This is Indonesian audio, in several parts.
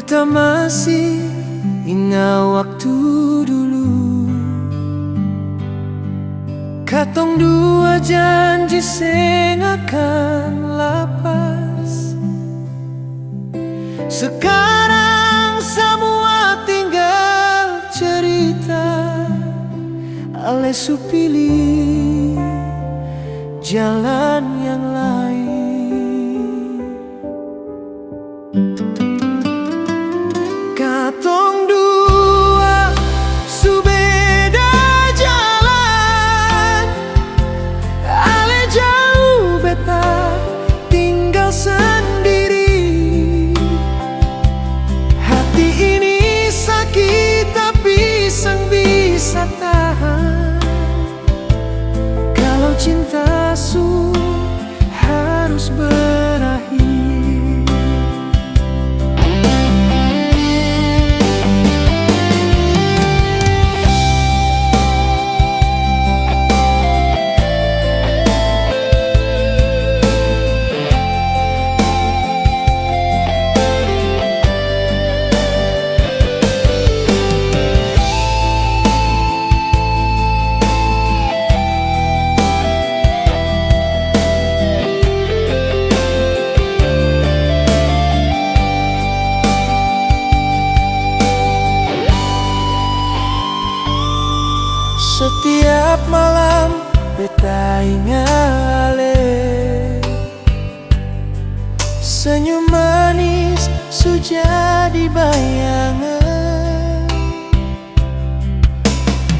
Beta masih ingat waktu dulu, katong dua janji seng akan lapas. Sekarang semua tinggal cerita, ale su pilih jalan yang lain. Katong dua su beda jalan, ale jauh beta tinggal sendiri. Hati ini sakit tapi sang bisa tahan. Kalau cinta su harus berakhir. Setiap malam beta ingat ale, senyum manis su jadi bayangan.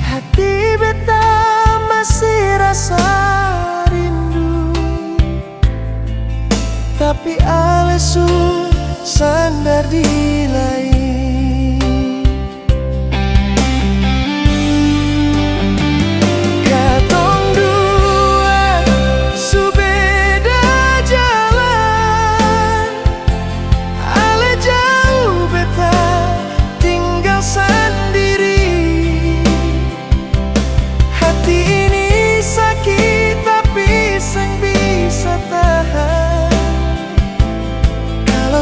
Hati beta masih rasa rindu, tapi ale su sandar di lain.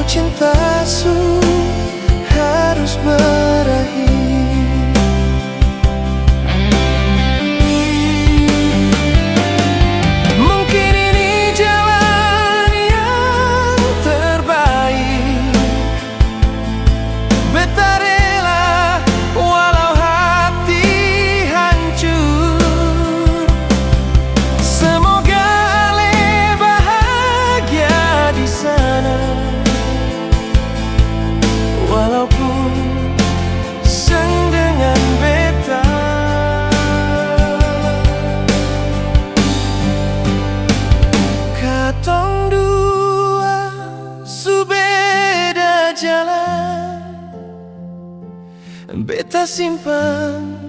Cinta su harus berakhir. Mungkin ini jalan yang terbaik. Beta rela walau hati hancur. Semoga ale bahagia di sana, walaupun seng dengan beta. Katong dua su beda jalan, beta simpan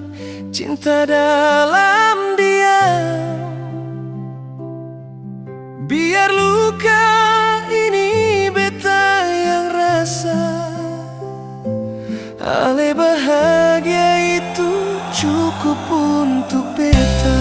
cinta dalam diam. Biar luka ini beta yang rasa, ale bahagia itu cukup untuk beta.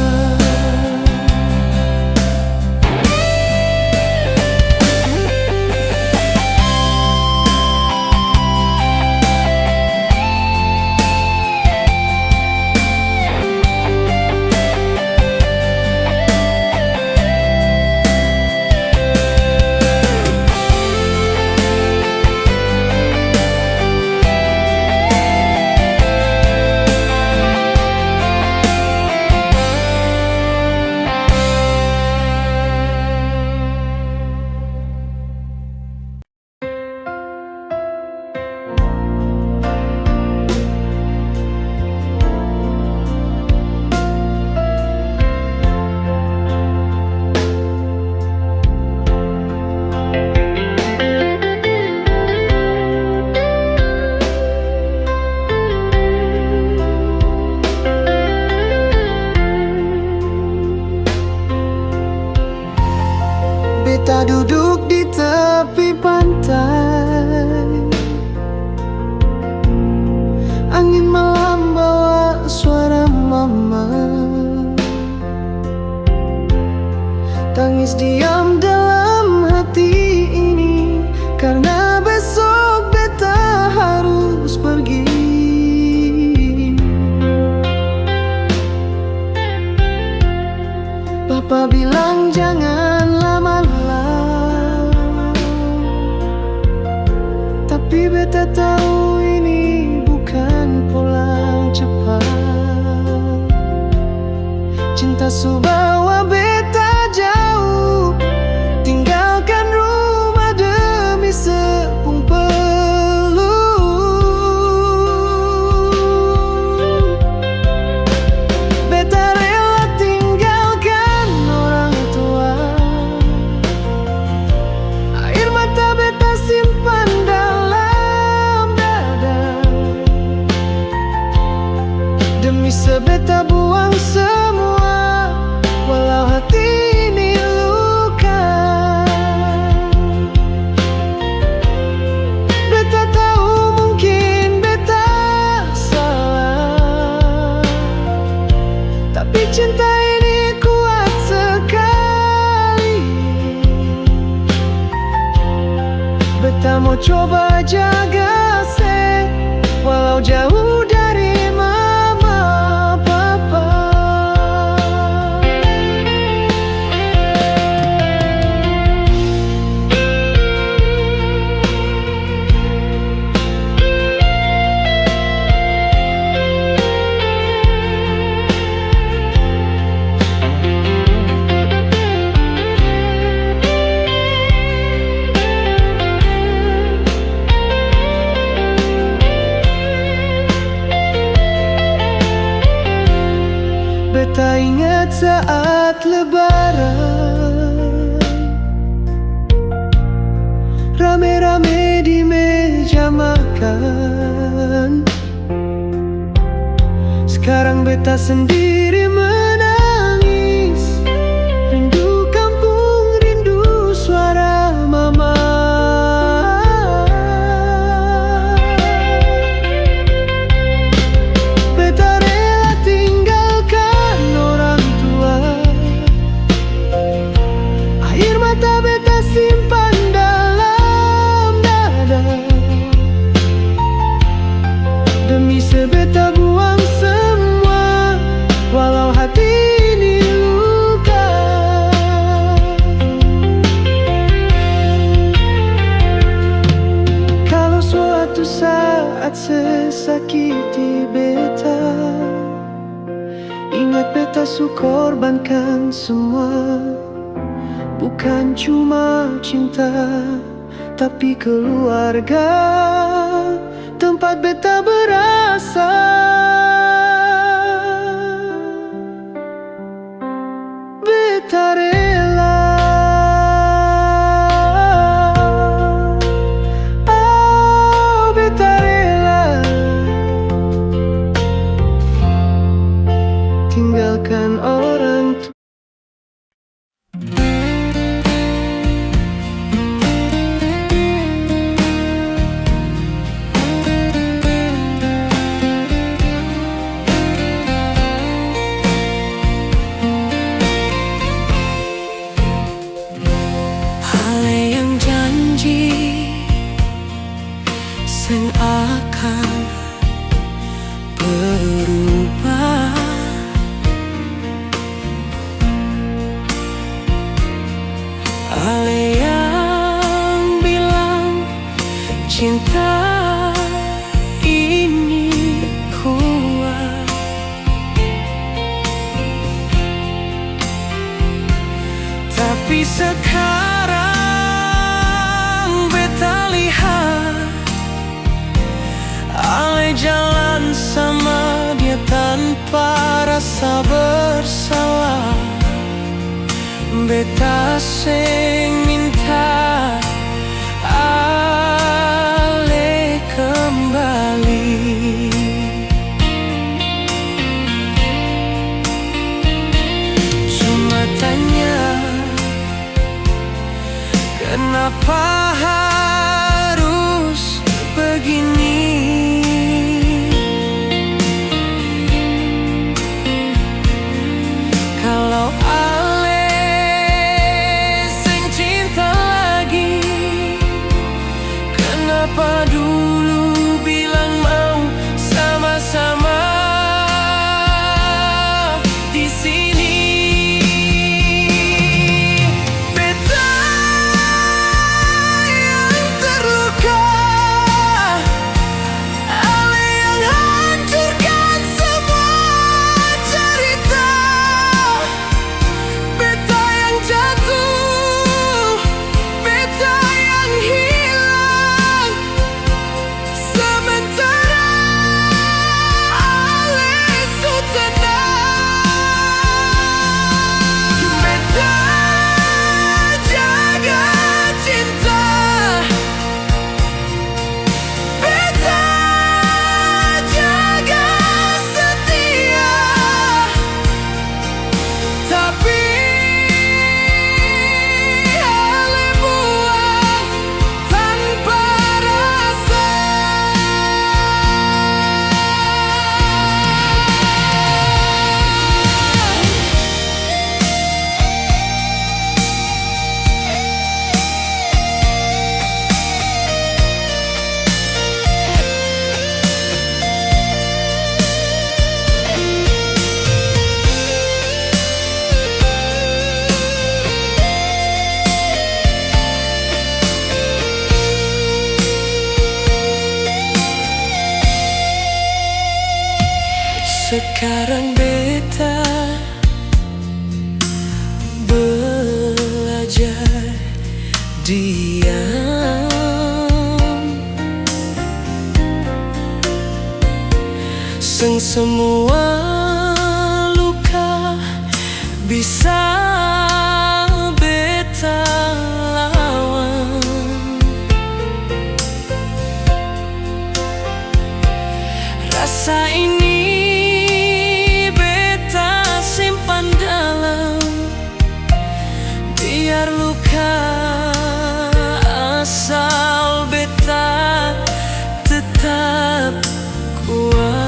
Beta tahu ini bukan pulang cepat. Cinta subawa beta jauh, tinggalkan rumah demi sepung peluk. Beta rela tinggalkan orang tua, air mata beta simpan dalam dada, demi sebeta buang semua, walau hati ini luka. Beta tahu mungkin beta salah, tapi cinta ini kuat sekali. Beta mau coba jaga se, walau jauh dari mama papa. Beta ingat saat lebaran, rame-rame di meja makan. Sekarang beta sendiri menangis, rindu kampung, rindu suara mama. Beta rela tinggalkan orang tua, air mata beta simpan dalam dada, demi sebeta buang semua, walau hati ini luka. Kalau suatu saat sesakiti beta, ingat beta su korbankan semua, bukan cuma cinta, tapi keluarga, tempat beta berasal. Beta rela, oh beta rela tinggalkan orang tua. Sing akan berubah, ale yang bilang cinta ini kuat, tapi sekarang beta lihat ale jalan sama dia tanpa rasa bersalah. Beta sing minta ale kembali. Cuma tanya, kenapa harus begini? Kalau ale sing cinta lagi, kenapa dulu bilang mau sama-sama di sini? Beta yang terluka, Sekarang beta belajar diam, semua luka bisa beta lawan. Rasa ini beta simpan dalam, biar luka asal beta tetap kuat.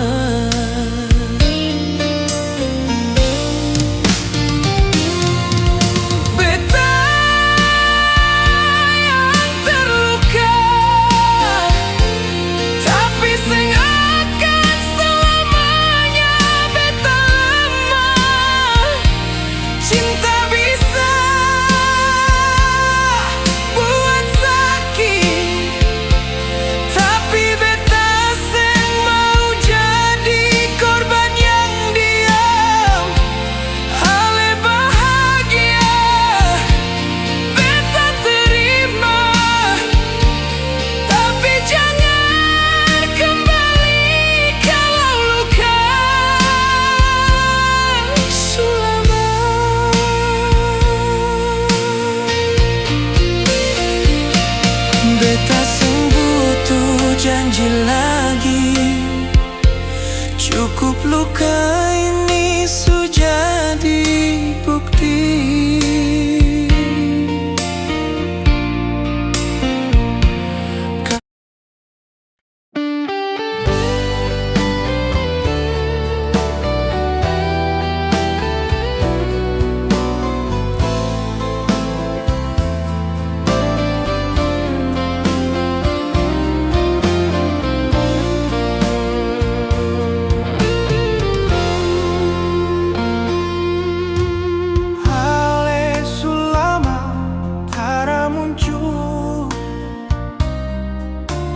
Beta seng butuh janji lagi, cukup luka ini sudah dibukti.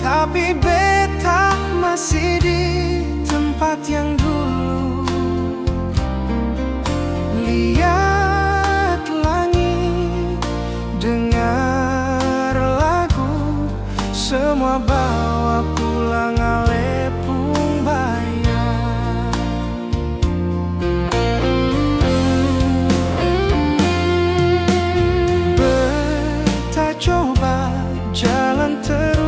Tapi beta masih di tempat yang dulu. Lihat langit, dengar lagu, semua bawa pulang alepung bayang. Beta coba jalan terus,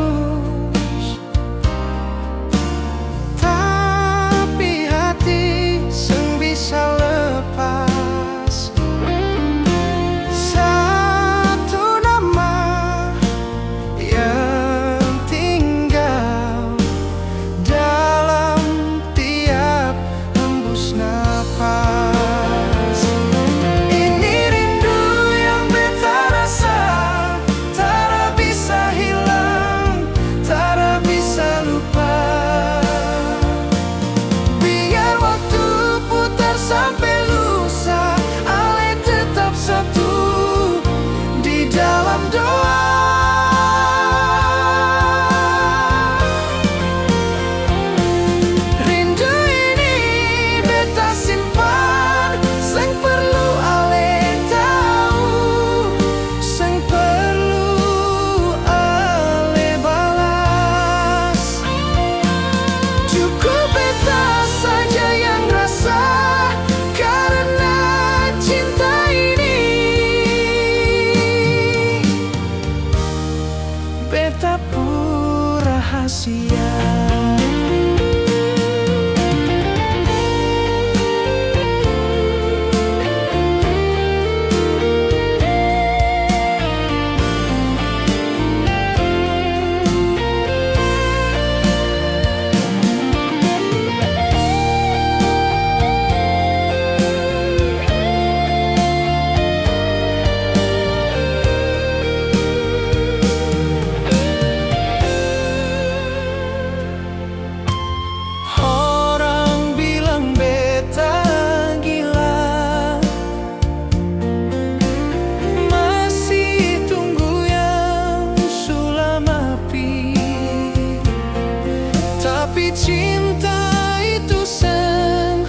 beta pura rahasia. Tapi cinta itu sang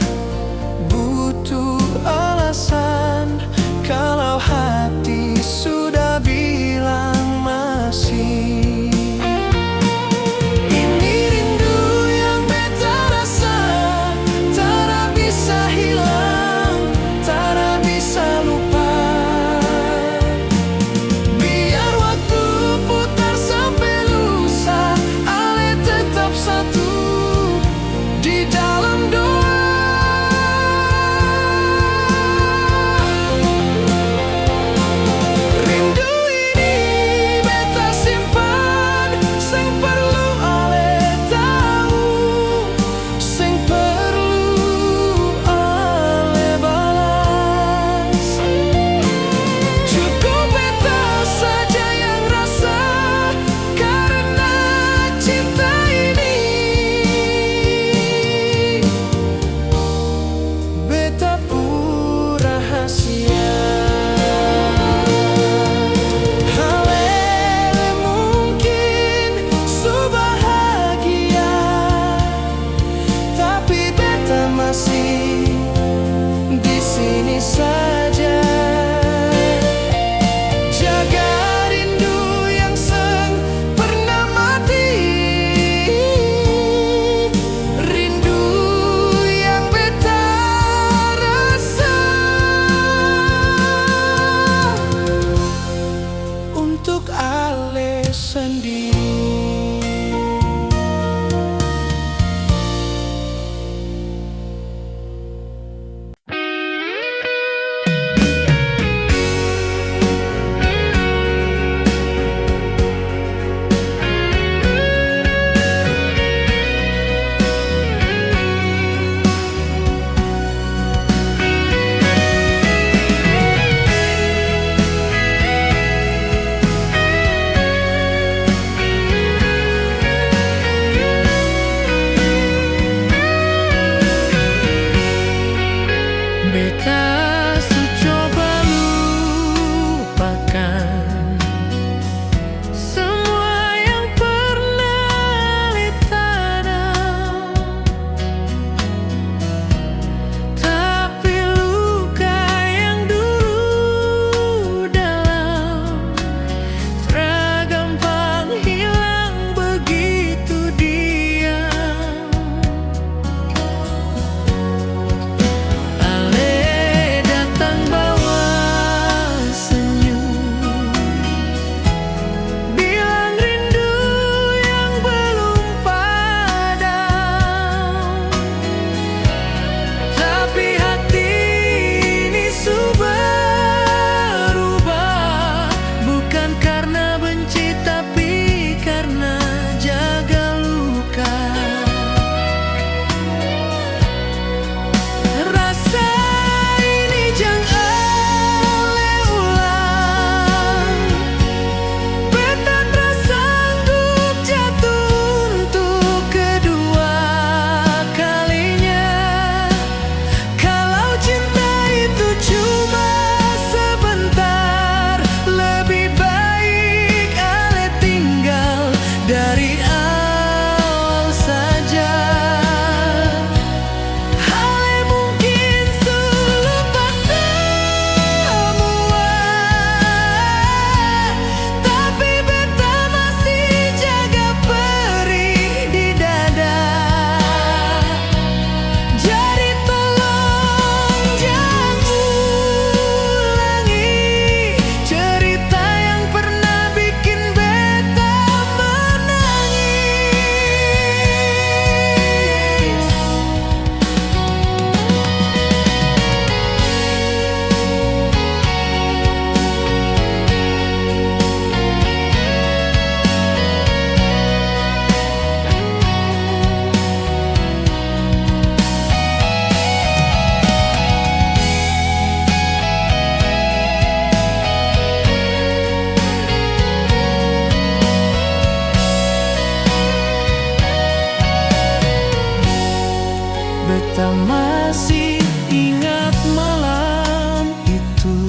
Beta masih ingat malam itu,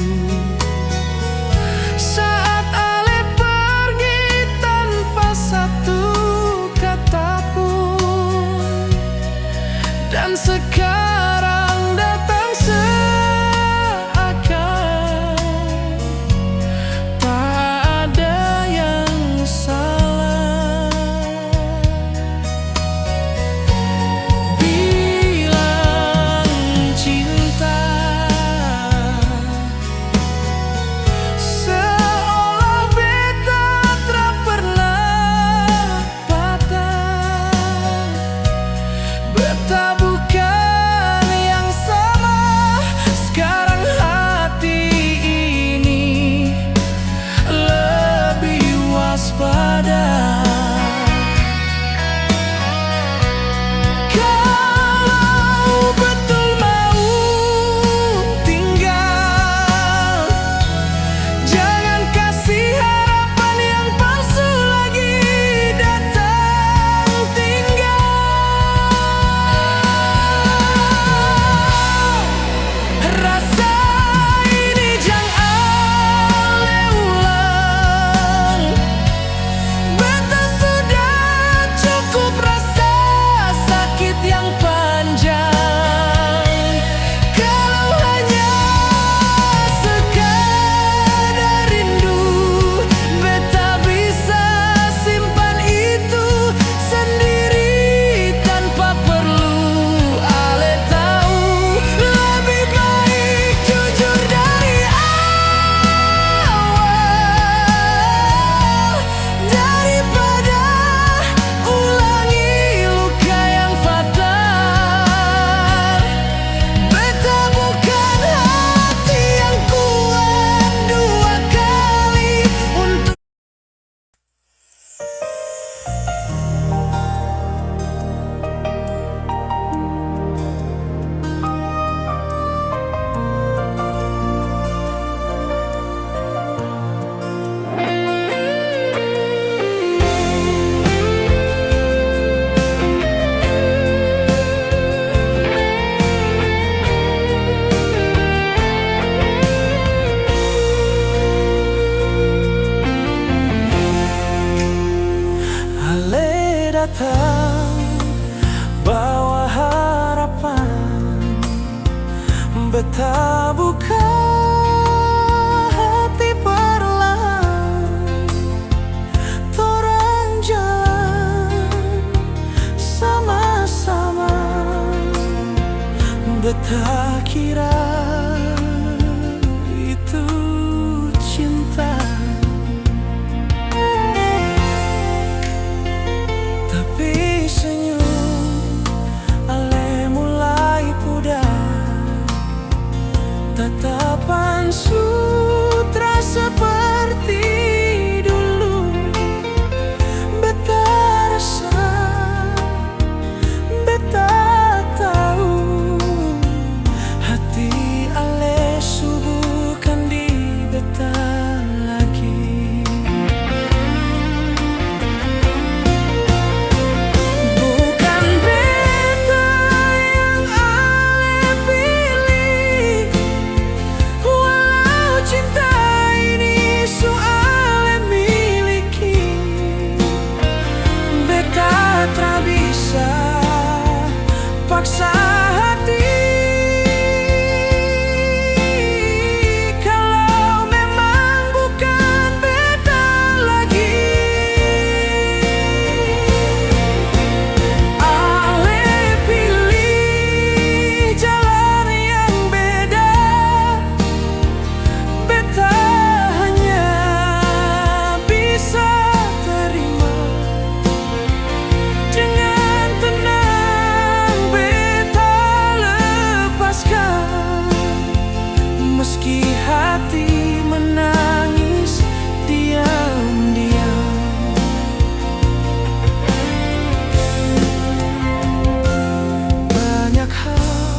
saat Ale pergi tanpa satu kata pun, dan sekarang datang seakan tak ada yang salah. Bilang cinta seolah beta tak pernah patah. Beta bukan yang sama, sekarang hati ini lebih waspada. Kalau betul mau tinggal, jangan kasih harapan yang palsu lagi datang tinggal. Rasa ini jangan Ale ulang. Beta sudah cukup rasa sakit yang panjang. Kalau hanya sekadar rindu, beta bisa simpan itu sendiri tanpa perlu Ale tahu. Lebih baik jujur dari awal daripada ulangi luka yang fatal. Beta bukan hati yang kuat dua kali untuk Ale datang bawa harapan. Beta buka hati perlahan, torang jalan sama-sama. Beta kira itu cinta, tapi senyum Ale mulai pudar. Tatapan sutra seperti dulu. Beta rasa, beta tahu, hati Ale subuhkan di beta lagi. Bukan beta yang Ale pilih, walau cinta ini su Ale miliki. Beta tak bisa paksa hati. Kalau memang bukan beta lagi, Ale pilih jalan yang beda. Beta hanya bisa terima dengan tenang. Beta lepaskan, meski hati menangis diam-diam. Banyak hal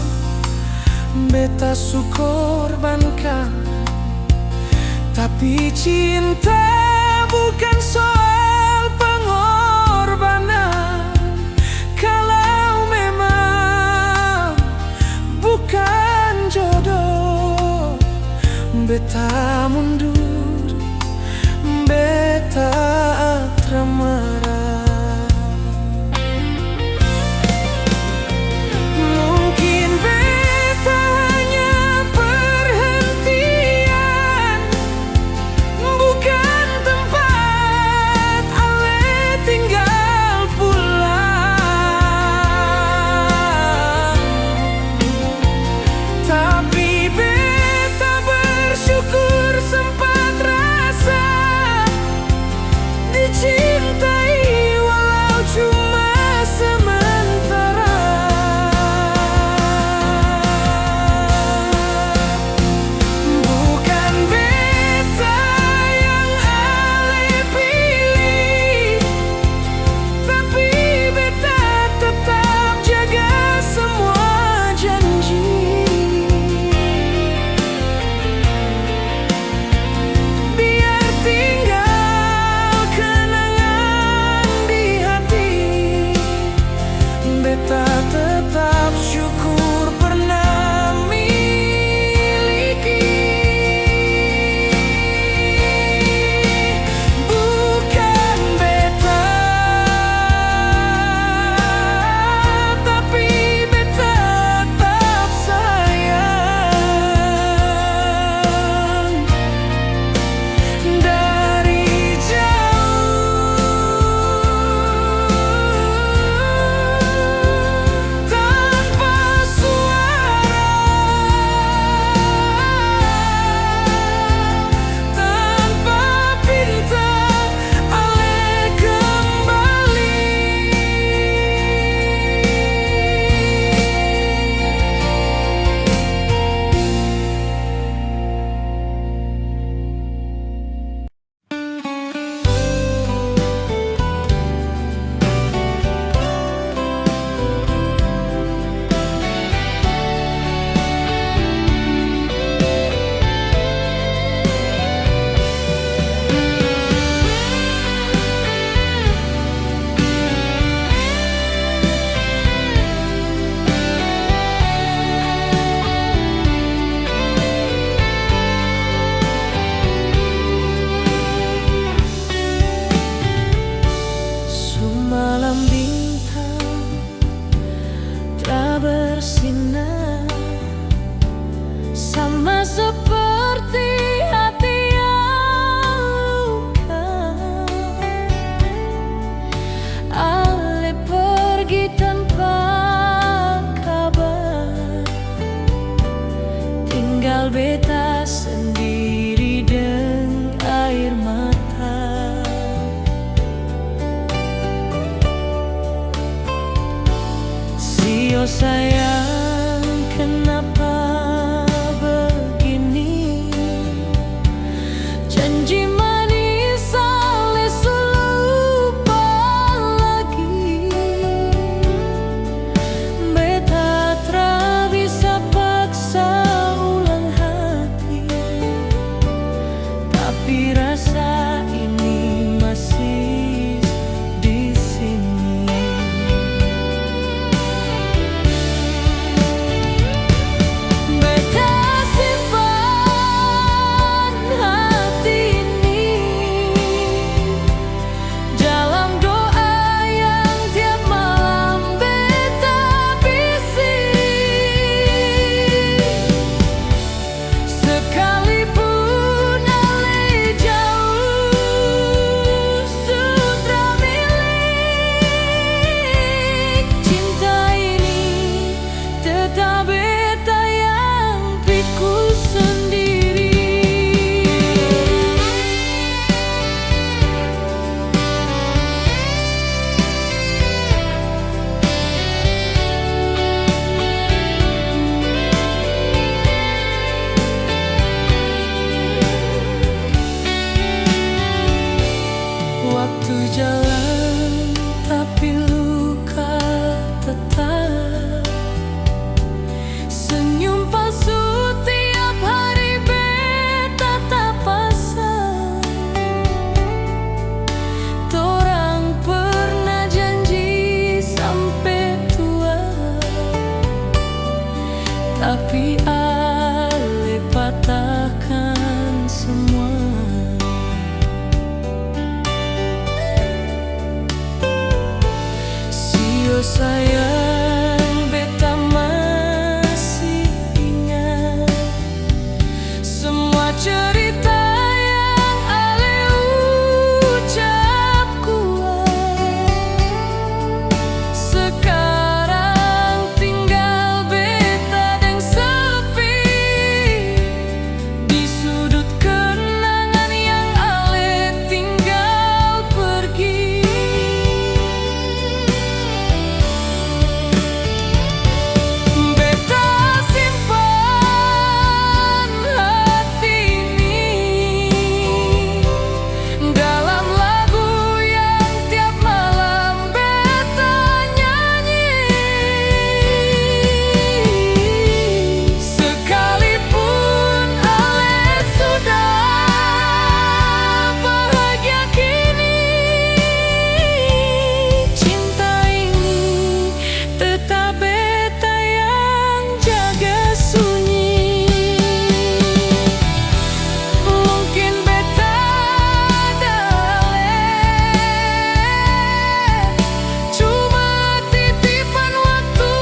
beta su korbankan, tapi cinta bukan soal pengorbanan. Kalau memang pergi tanpa kabar, tinggal beta sendiri dengan air mata. Sio sayang, kenapa begini? Janji manis ale lupa lagi. Beta tra bisa paksa ulang hati, tapi rasa ini masih di sini. Beta simpan hati ini dalam doa yang tiap malam beta bisi. Sekalipun ale jauh sutra milik, cinta ini tetap beta yang pikul sendiri. Waktu jalan tapi luka tetap. Senyum palsu tiap hari beta tak pasang. Torang pernah janji sampai tua, tapi ale patahkan semua. Sio sayang, beta masih ingat semua cerita yang ale ucap kuat. Sekarang tinggal beta yang sepi di sudut kenangan yang ale tinggal pergi. Beta simpan hati ini dalam lagu yang tiap malam beta nyanyi. Sekalipun ale sudah bahagia kini, cinta ini tetap beta yang jaga sunyi. Mungkin beta dale cuma titipan waktu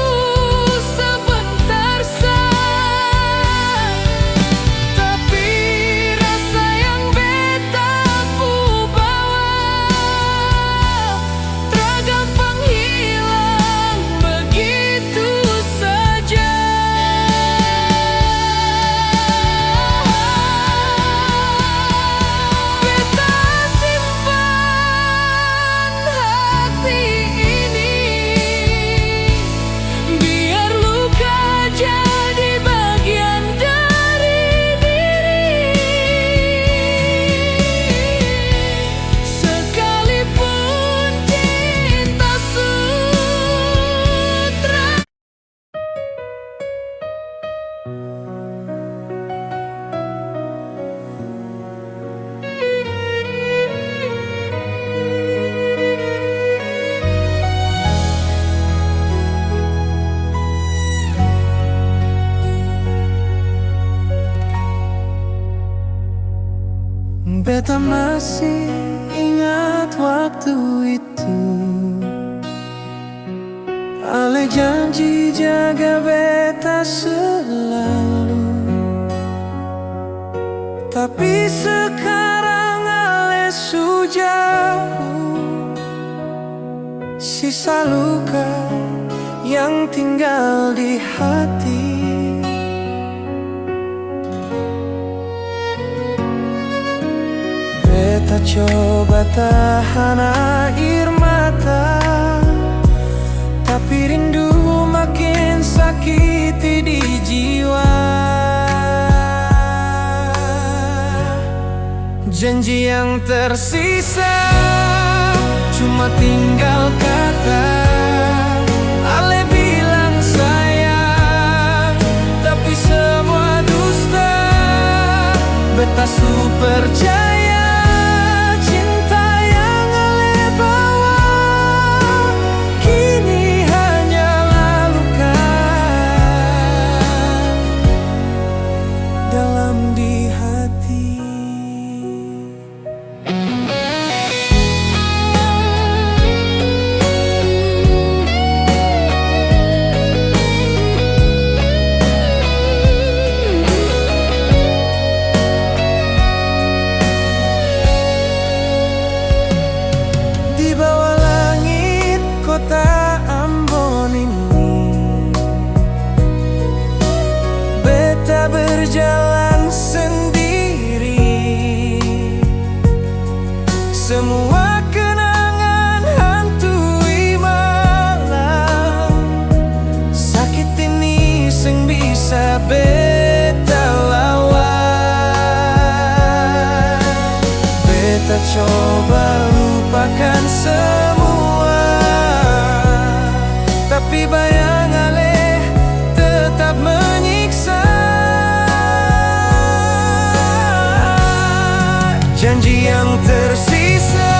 sebentar saja, tapi rasa yang beta ku bawa tergampang hilang begitu saja. Beta simpan hati ini biar luka jadi bagian dari diri. Sekalipun cinta sutra. Beta masih ingat waktu itu, ale janji jaga beta selalu, tapi sekarang ale su jauh. sisa luka yang tinggal di hati. Beta coba tahan air mata, tapi rindu makin sakiti di jiwa. Janji yang tersisa cuma tinggal kata. Ale bilang sayang, tapi semua dusta. Beta super percaya cinta yang Ale bawa kini hanyalah luka dalam di hati. Kota Ambon ini, beta berjalan sendiri. Semua kenangan hantui malam. Sakit ini sing bisa beta lawan. Beta coba lupakan semua, tapi bayang Ale tetap menyiksa. Janji yang tersisa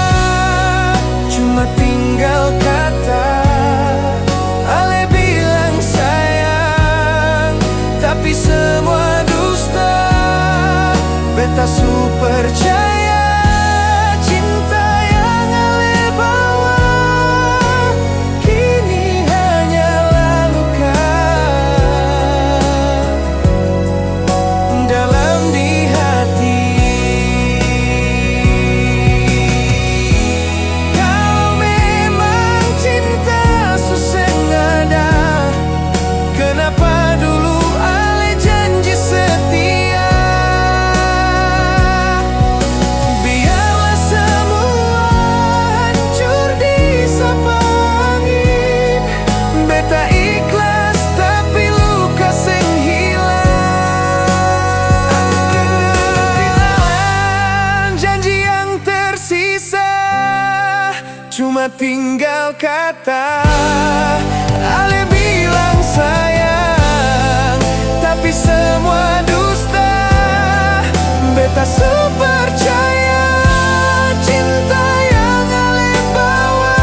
cuma tinggal kata. Ale bilang sayang, tapi semua dusta. Beta super percaya cinta yang Ale bawa kini hanyalah luka dalam di hati. Kalau memang cinta susengada, kenapa dulu Ale janji setia? Biarlah semua hancur disapa angin. Beta ikhlas tapi luka sing hilang. Janji yang tersisa cuma tinggal kata. Ale bilang sayang, tapi semua dusta. Beta percaya cinta yang Ale bawa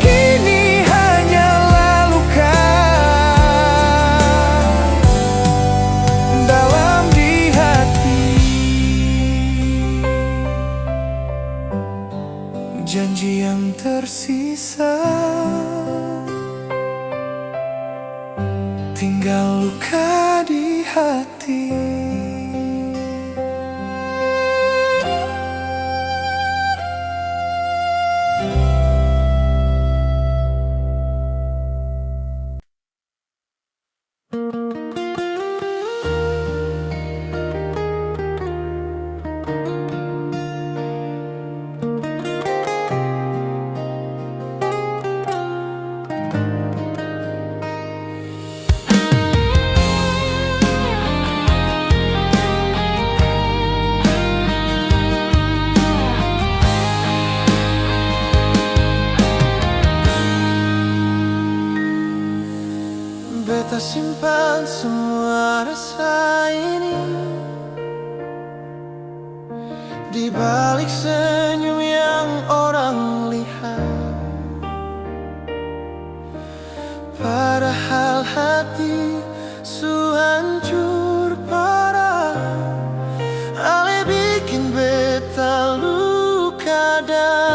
kini hanyalah luka dalam di hati. Janji yang tersisa tinggal luka di hati. Beta simpan semua rasa ini di balik senyum yang orang lihat. Padahal hati su hancur parah. Ale bikin beta luka dalam.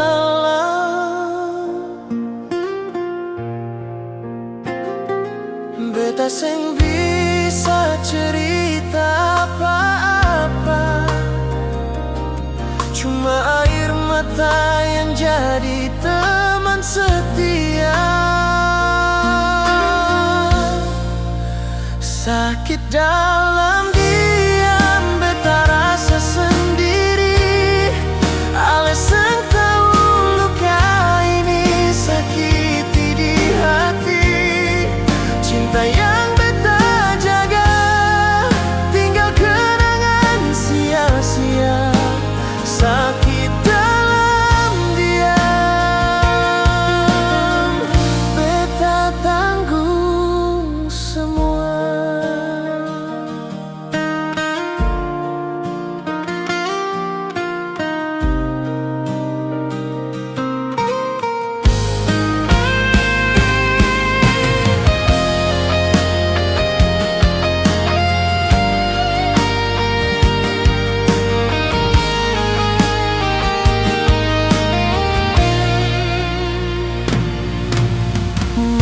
Beta sing bisa cerita apa-apa, cuma air mata yang jadi teman setia. Sakit dalam diam, beta rasa sendiri. Alasan tahu luka ini sakiti di hati. Cinta yang beta jaga tinggal kenangan sia-sia. Sakit dalam diam, beta tanggung semua.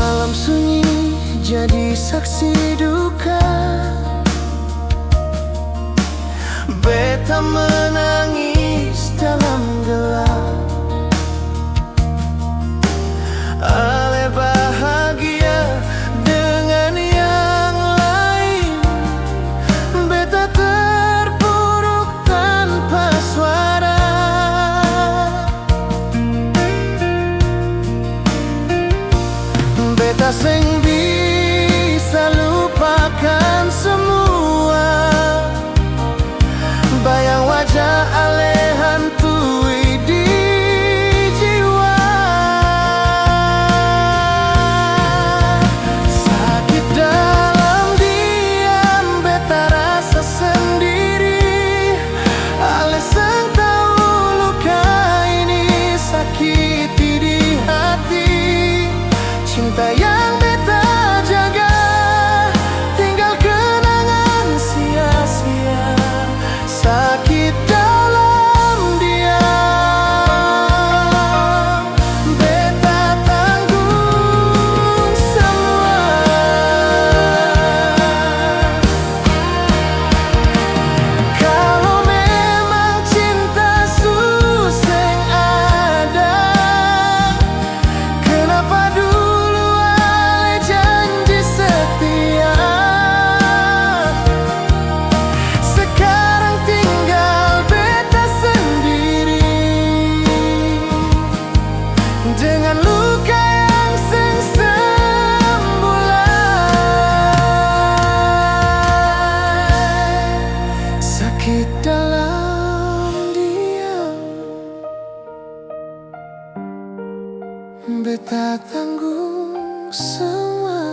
Malam sunyi jadi saksi duka. Beta menangis dalam gelap. Ale bahagia dengan yang lain. Beta terpuruk tanpa suara. Beta seng bisa lupakan semua. Bayang wajah ale hantui di jiwa. Sakit dalam diam, beta rasa sendiri. Ale seng tahu luka ini sakiti di hati. Cinta yang beta jaga tinggal kenangan sia-sia. Sakit dalam diam, beta tanggung semua. Kalau memang cinta susah ada, kenapa dulu ale janji setia? Sekarang tinggal beta sendiri dengan luka yang seng sembulan. Sakit dalam diam, beta tanggung semua.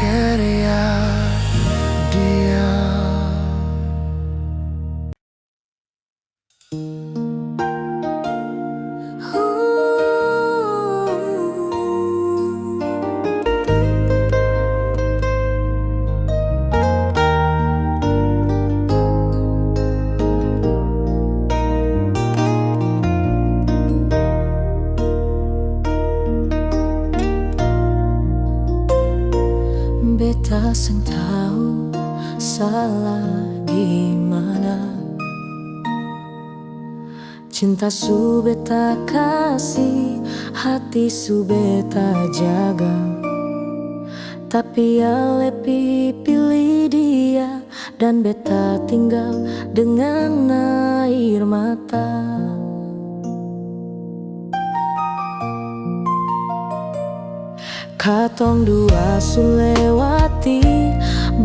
Karya diam. Beta seng tahu salah di mana. Cinta su beta kasih, hati su beta jaga. Tapi ale pilih dia dan beta tinggal dengan air mata. Katong dua su lewati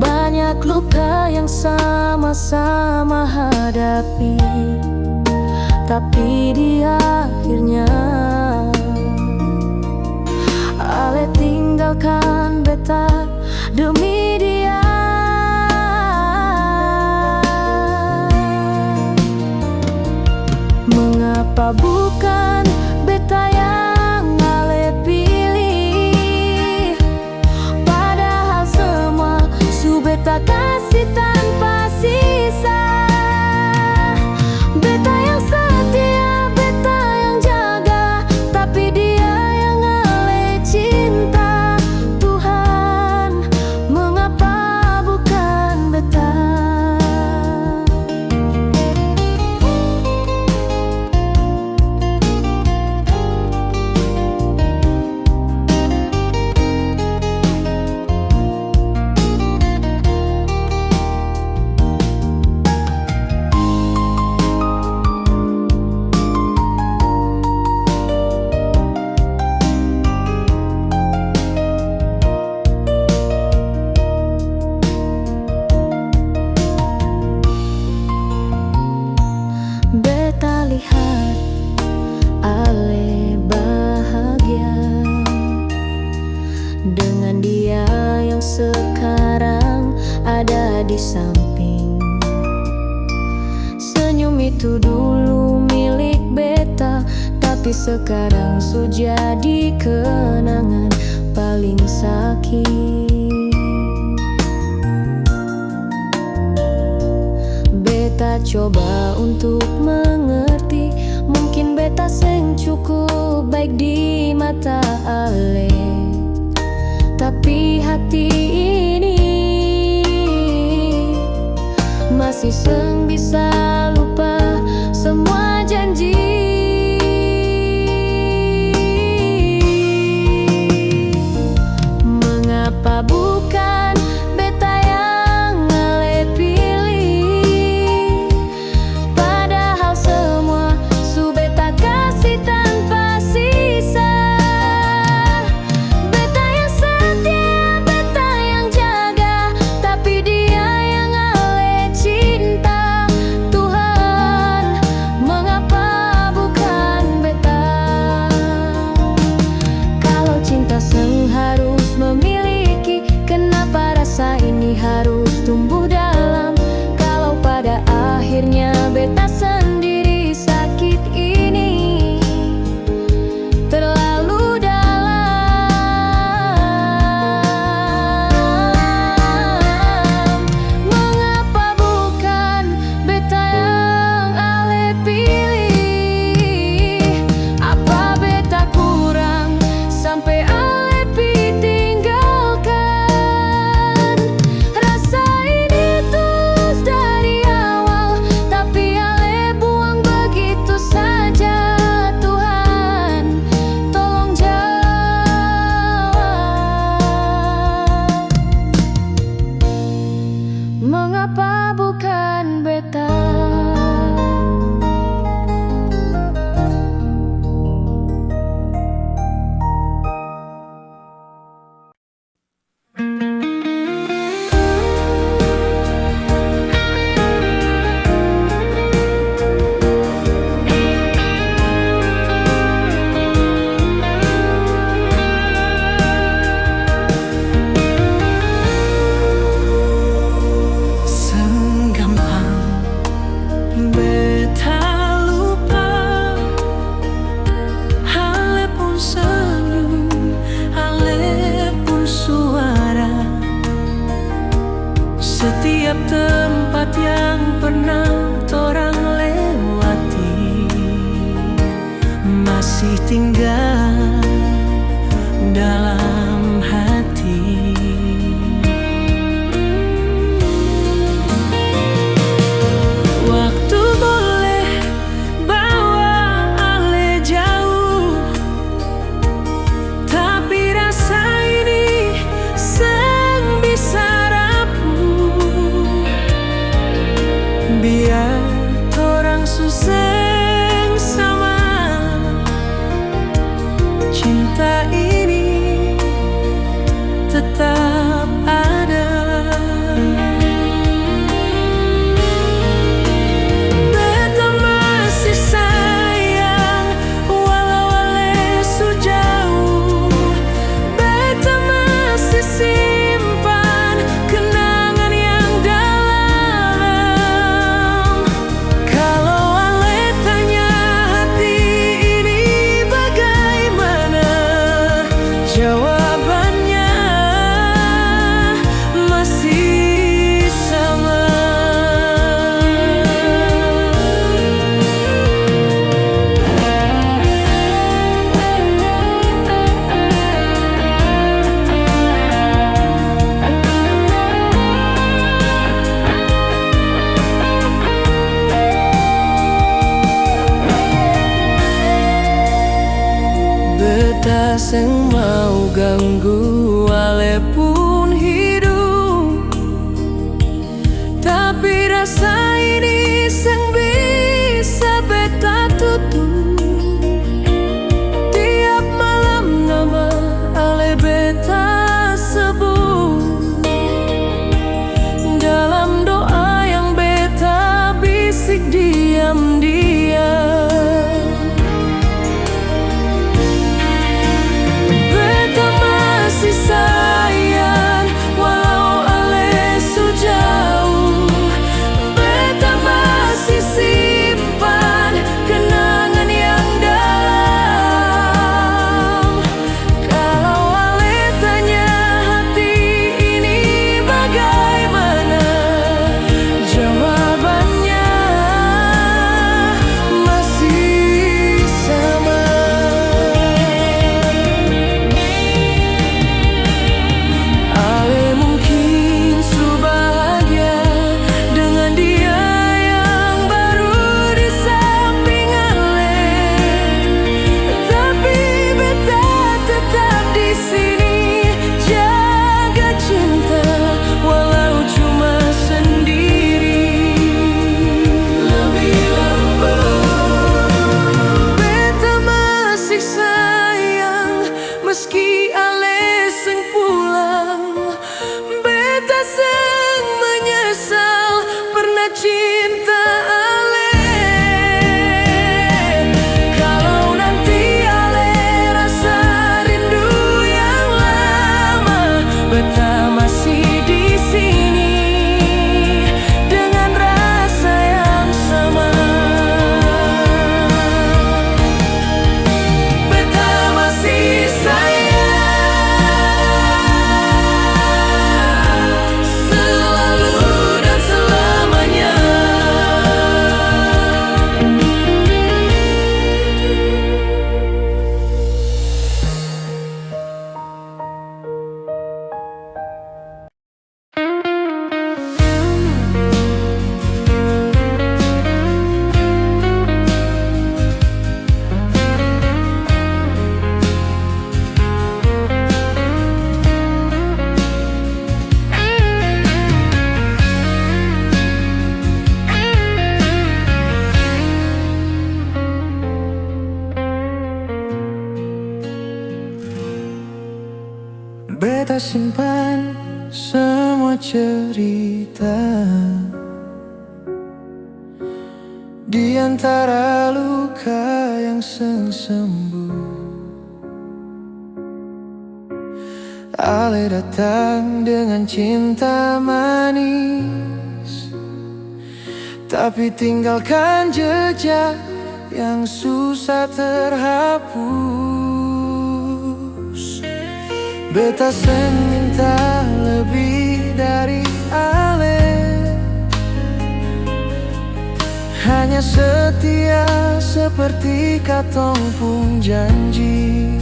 banyak luka yang sama-sama hadapi. Tapi di akhirnya ale tinggalkan beta demi dia. Mengapa bukan beta yang ale pilih? Padahal semua su beta kasih tanpa sisa. Beta yang setia, beta yang jaga. di samping. Senyum itu dulu milik beta, tapi sekarang sudah jadi kenangan paling sakit. Beta coba untuk mengerti, mungkin beta seng cukup baik di mata ale, tapi hati ini masih seng bisa lupa semua janji. Mengapa bukan beta yang ale pilih, padahal semua su beta kasih tanpa sisa. Beta yang setia, beta yang jaga, tapi dia yang ale cinta. Tuhan, mengapa bukan beta? Kalau cinta seng harus memiliki, kenapa rasa ini harus tumbuh dalam? Kalau pada akhirnya beta sendiri sakit ini terlalu dalam. Mengapa bukan beta yang ale pilih? Apa beta kurang sampai ale tinggalkan? Rasa ini tulus dari awal, tapi ale buang begitu saja. Tuhan, tolong jawab. Mengapa bukan beta? Senggampang beta lupa, ale pun senyum, ale pun suara. Setiap tempat yang pernah torang lewati masih tinggal dalam hati. Waktu boleh bawa ale jauh, tapi rasa ini seng bisa rapuh. Biar torang suseng sama, cinta ini tetap ada. Beta masih sayang walau ale su jauh. Beta masih simpan kenangan yang dalam. Kalau ale tanya hati ini bagaimana, jawabannya masih sama. Beta seng mau ganggu ale pun hidup, tapi rasa ini seng bisa beta tutup. Tiap malam nama ale beta sebut dalam doa yang beta bisik diam-diam. Beta masih sayang beta simpan semua cerita di antara luka yang sembuh. Ale datang dengan cinta manis, tapi tinggalkan jejak yang susah terhapus. Beta seng minta lebih dari Ale, hanya setia seperti katong pun janji.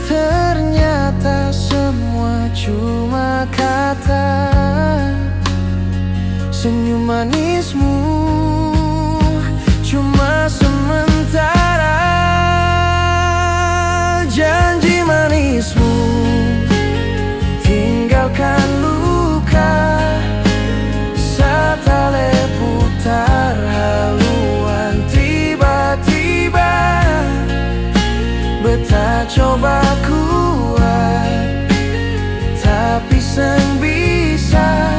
Ternyata semua cuma kata, senyum manismu cuma sementara. Janji manismu tinggalkan luka, saat ale putar haluan tiba-tiba. Beta coba kuat, tapi seng bisa.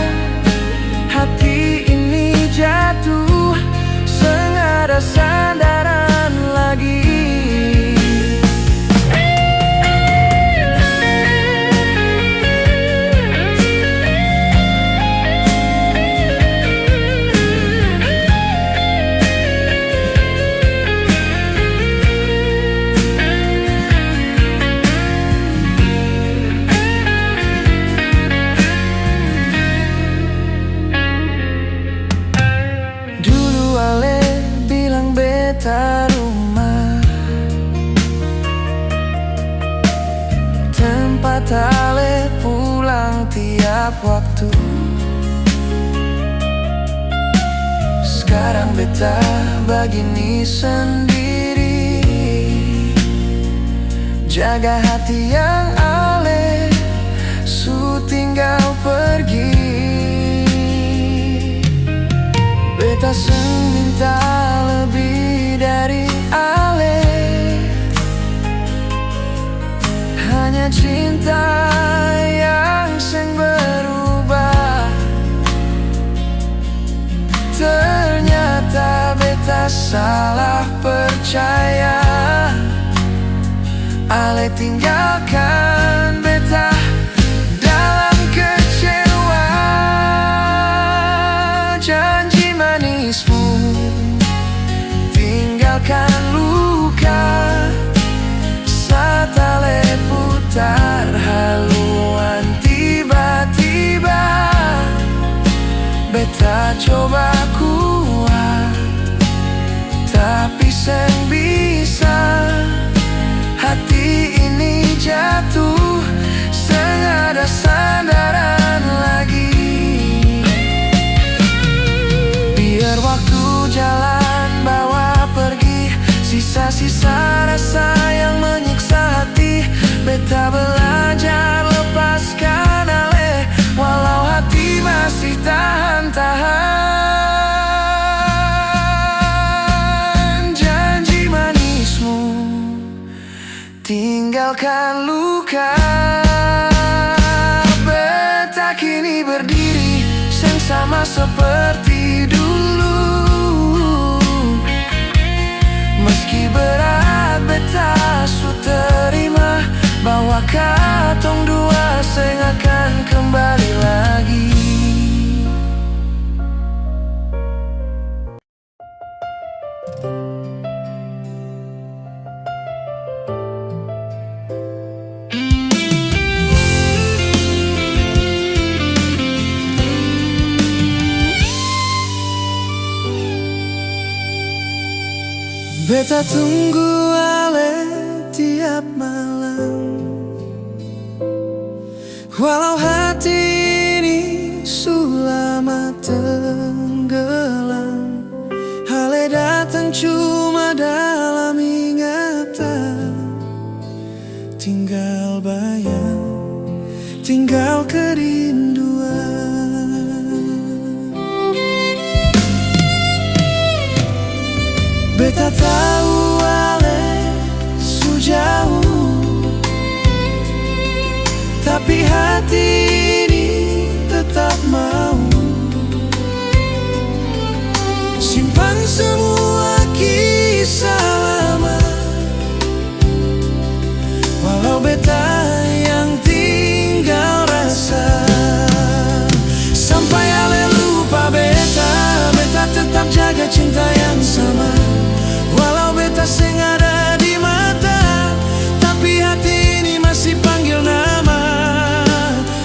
Hati ini jatuh, seng ada sandaran lagi. Rumah tempat ale pulang tiap waktu. Sekarang beta begini sendiri, jaga hati yang ale su tinggal pergi. Beta seng minta lebih dari Ale, hanya cinta yang seng berubah. Ternyata beta salah percaya, Ale tinggalkan beta dalam kecewa. Janji manismu tinggalkan luka, saat ale putar haluan tiba-tiba. Beta coba kuat, tapi seng bisa. Hati ini jatuh, seng ada sandaran lagi. Biar waktu jalan bawa pergi sisa-sisa rasa yang menyiksa hati. Beta belajar lepaskan ale, walau hati masih tahan-tahan. Janji manismu tinggalkan luka. Beta kini berdiri, seng sama seperti dulu. Meski berat beta su terima, bahwa katong dua seng akan kembali lagi. Beta tunggu ale tiap malam, walau hati ini sulama tenggelam. Ale datang cuma dalam ingatan, tinggal bayang, tinggal kerinduan. Beta tahu ale su jauh, semua kisah lama. Walau beta yang tinggal rasa, sampai ale lupa beta, beta tetap jaga cinta yang sama. Walau beta seng ada di mata, tapi hati ini masih panggil nama.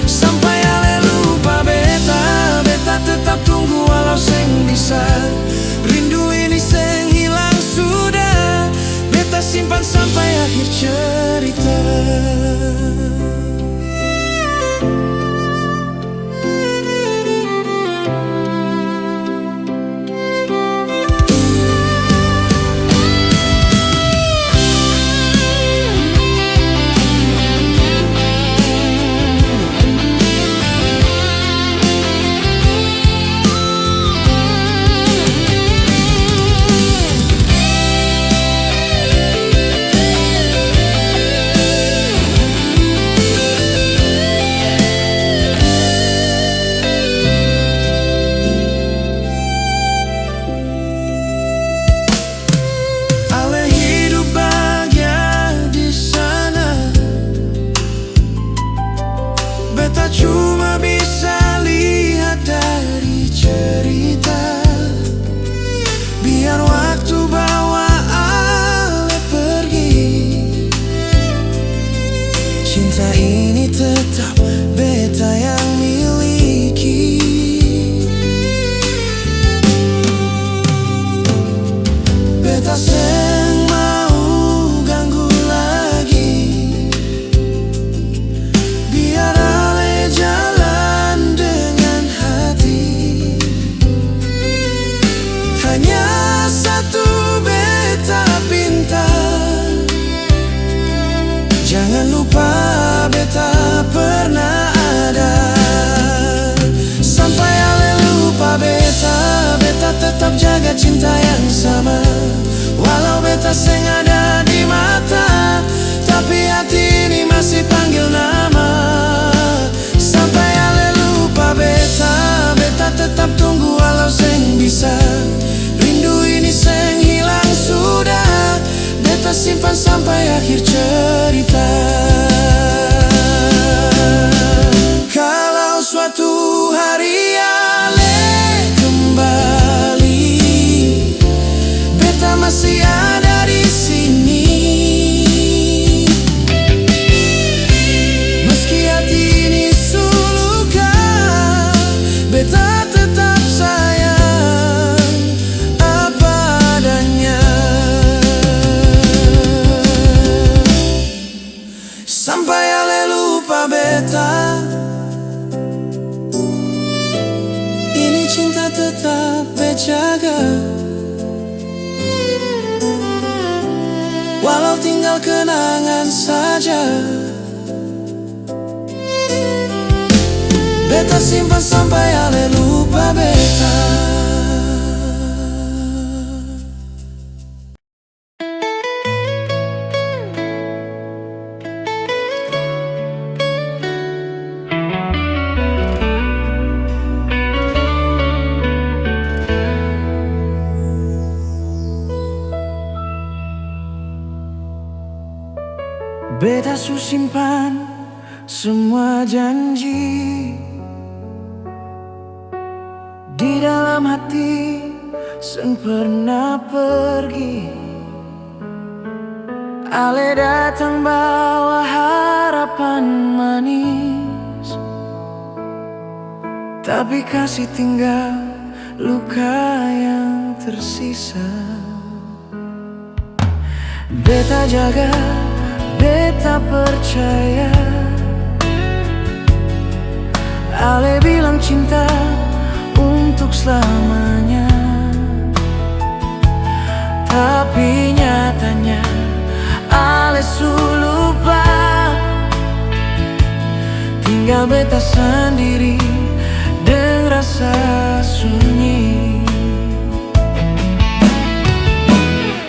Sampai ale lupa beta, beta tetap tunggu walau seng bisa. Rindu ini seng hilang sudah, beta simpan sampai akhir cerita. Beta cuma bisa lihat dari cerita, biar waktu bawa ale pergi. Cinta ini tetap beta yang miliki. Beta seng mau ganggu lagi, biar jalan dengan hati. Hanya satu beta pinta, jangan lupa beta pernah ada. Sampai ale lupa beta, beta tetap jaga cinta yang sama. Walau beta seng ada di mata, tapi hati ini masih panggil nama. Sampai ale lupa beta, beta tetap tunggu walau seng bisa. Rindu ini seng hilang sudah, beta simpan sampai akhir cerita. Kalau suatu hari ale kembali, beta masih ada di sini. Meski hati ini suluka, beta tetap sayang apa adanya. Sampai ale lupa beta, ini cinta tetap bejaga. Walau tinggal kenangan saja, beta simpan sampai ale lupa beta. Beta su simpan semua janji di dalam hati, seng pernah pergi. Ale datang bawa harapan manis, tapi kasih tinggal luka yang tersisa. Beta jaga, beta percaya, ale bilang cinta untuk selamanya, tapi nyatanya ale su lupa. Tinggal beta sendiri dengan rasa sunyi.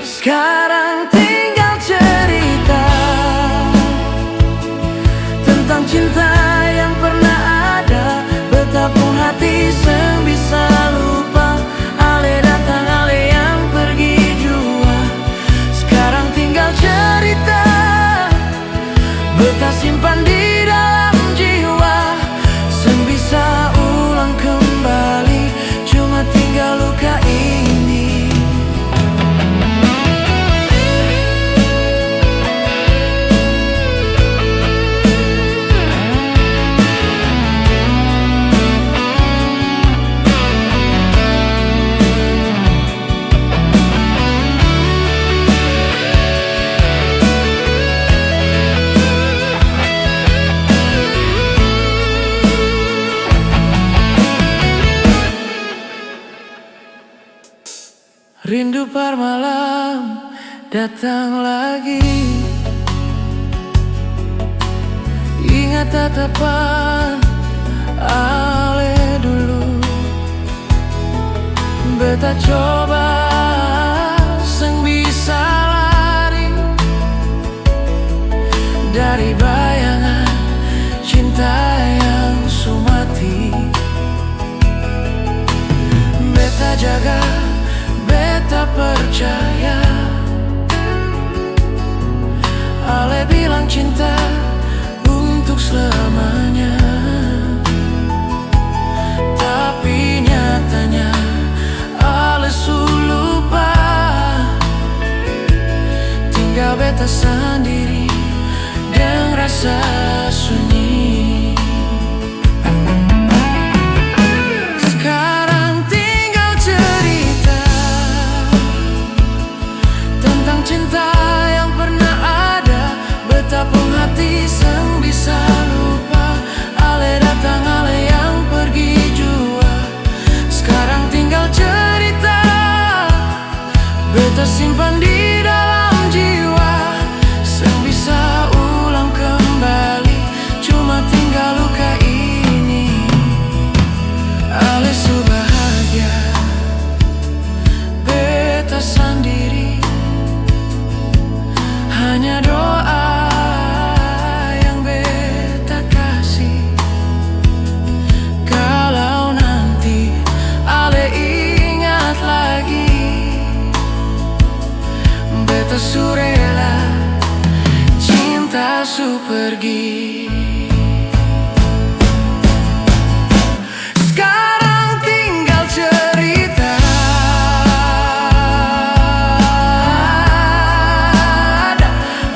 Sekarang tinggal cerita tentang cinta yang pernah ada. Betapun hati seng bisa lupa, ale datang ale yang datang lagi. Ingat tatapan ale dulu. Beta coba seng bisa lari dari bayangan cinta yang sumati. Beta jaga, beta percaya. Ale bilang cinta untuk selamanya, tapi nyatanya ale su lupa. Tinggal beta sendiri dengan rasa sunyi. Sekarang tinggal cerita tentang cinta yang pernah ada. Betapun hati sang bisa lupa. Ale datang, ale yang pergi jua. Sekarang tinggal cerita beta simpan di dalam jiwa. Sang bisa ulang kembali, cuma tinggal luka ini. Ale su bahagia, beta sendiri. Hanya doa yang beta kasih. Kalau nanti ale ingat lagi, beta su rela cinta su pergi. Sekarang tinggal cerita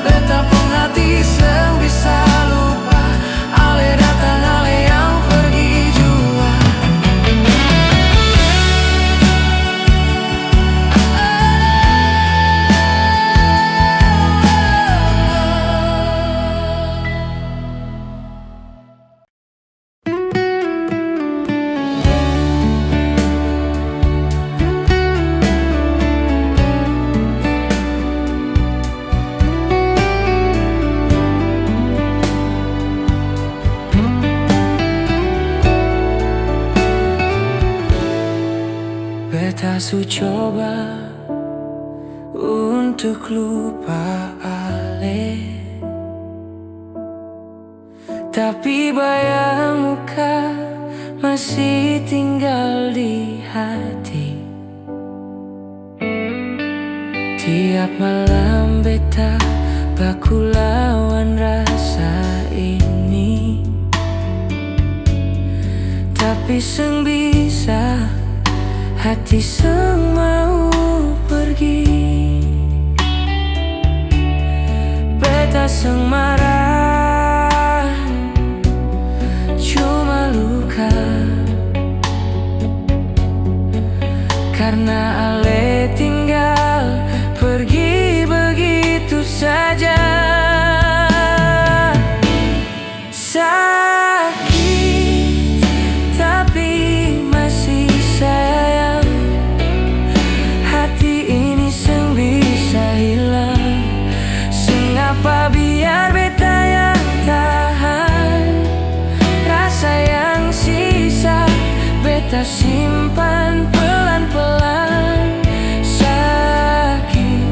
betapun hati sang bisa lupa. Ale datang, ale yang pergi jua. Beta su coba untuk lupa ale, tapi bayang muka masih tinggal di hati. Tiap malam beta baku lawan rasa ini, tapi seng bisa. Hati seng mau pergi. Beta seng marah, cuma luka. Karena ale tinggal pergi begitu saja. Sakit tapi masih sayang. Hati ini seng bisa hilang. Sengapa biar beta yang tahan. Rasa yang sisa beta simpan pelan-pelan. Sakit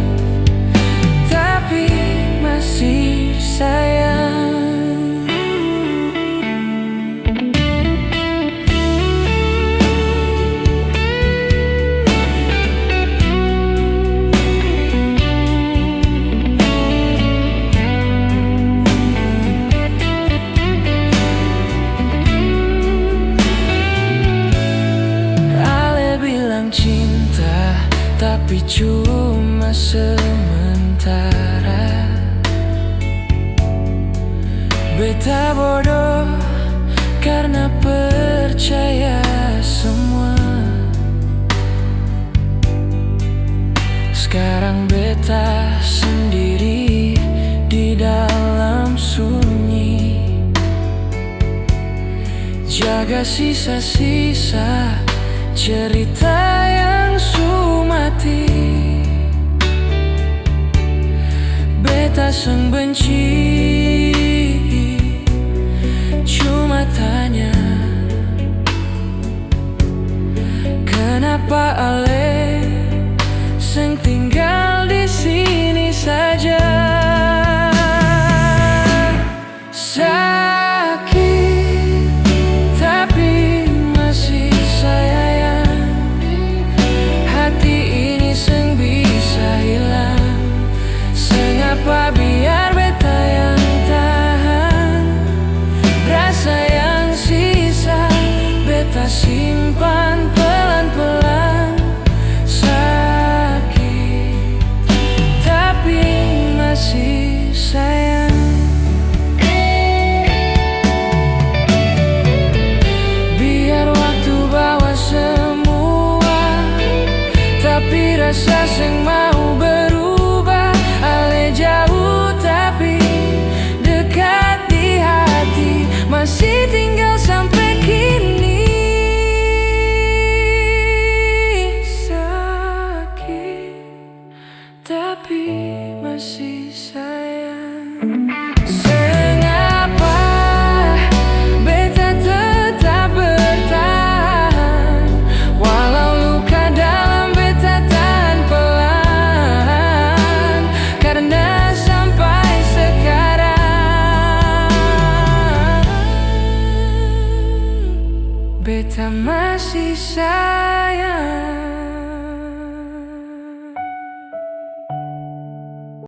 tapi masih sayang. Cinta tapi cuma sementara. Beta bodoh karena percaya semua. Sekarang beta sendiri di dalam sunyi. Jaga sisa-sisa cerita yang sumati. beta seng benci, cuma tanya kenapa ale seng tinggal di sini saja. Sakit tapi masih sayang, hati ini seng bisa hilang. Sengapa biar beta yang tahan, rasa yang sisa beta simpan pelan-pelan. Sakit tapi masih sayang. Biar waktu bawa semua, tapi rasa seng mau berubah. Ale jauh tapi dekat di hati, masih tinggal sampai kini. Sakit tapi masih sayang. Sengapa beta tetap bertahan, walau luka dalam beta tahan pelan. Karena sampai sekarang beta masih sayang.